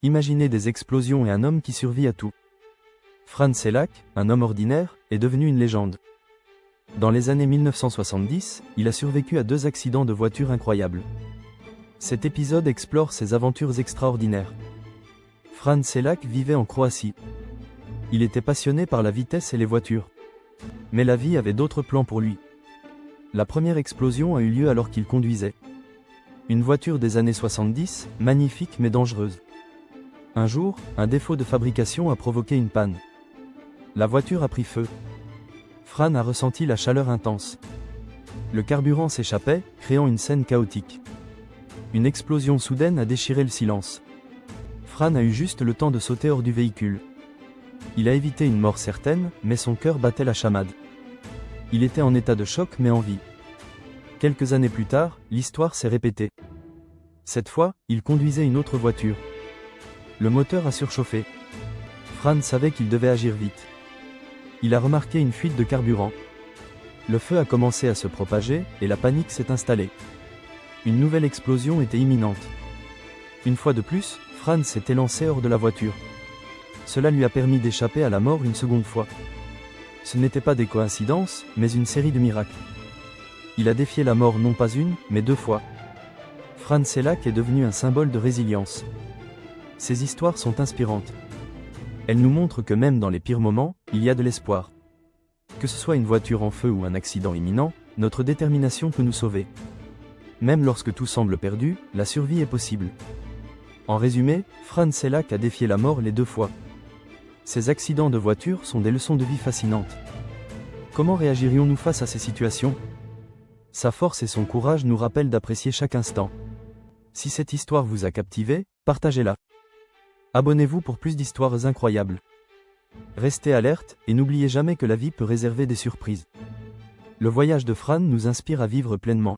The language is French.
Imaginez des explosions et un homme qui survit à tout. Fran Selak, un homme ordinaire, est devenu une légende. Dans les années 1970, il a survécu à 2 accidents de voiture incroyables. Cet épisode explore ses aventures extraordinaires. Fran Selak vivait en Croatie. Il était passionné par la vitesse et les voitures. Mais la vie avait d'autres plans pour lui. La première explosion a eu lieu alors qu'il conduisait. Une voiture des années 70, magnifique mais dangereuse. Un jour, un défaut de fabrication a provoqué une panne. La voiture a pris feu. Fran a ressenti la chaleur intense. Le carburant s'échappait, créant une scène chaotique. Une explosion soudaine a déchiré le silence. Fran a eu juste le temps de sauter hors du véhicule. Il a évité une mort certaine, mais son cœur battait la chamade. Il était en état de choc mais en vie. Quelques années plus tard, l'histoire s'est répétée. Cette fois, il conduisait une autre voiture. Le moteur a surchauffé. Fran savait qu'il devait agir vite. Il a remarqué une fuite de carburant. Le feu a commencé à se propager, et la panique s'est installée. Une nouvelle explosion était imminente. Une fois de plus, Fran s'est élancé hors de la voiture. Cela lui a permis d'échapper à la mort une seconde fois. Ce n'était pas des coïncidences, mais une série de miracles. Il a défié la mort non pas une, mais 2 fois. Fran Selak est devenu un symbole de résilience. Ces histoires sont inspirantes. Elles nous montrent que même dans les pires moments, il y a de l'espoir. Que ce soit une voiture en feu ou un accident imminent, notre détermination peut nous sauver. Même lorsque tout semble perdu, la survie est possible. En résumé, Fran Selak a défié la mort les 2 fois. Ces accidents de voiture sont des leçons de vie fascinantes. Comment réagirions-nous face à ces situations ? Sa force et son courage nous rappellent d'apprécier chaque instant. Si cette histoire vous a captivé, partagez-la. Abonnez-vous pour plus d'histoires incroyables. Restez alerte, et n'oubliez jamais que la vie peut réserver des surprises. Le voyage de Fran nous inspire à vivre pleinement.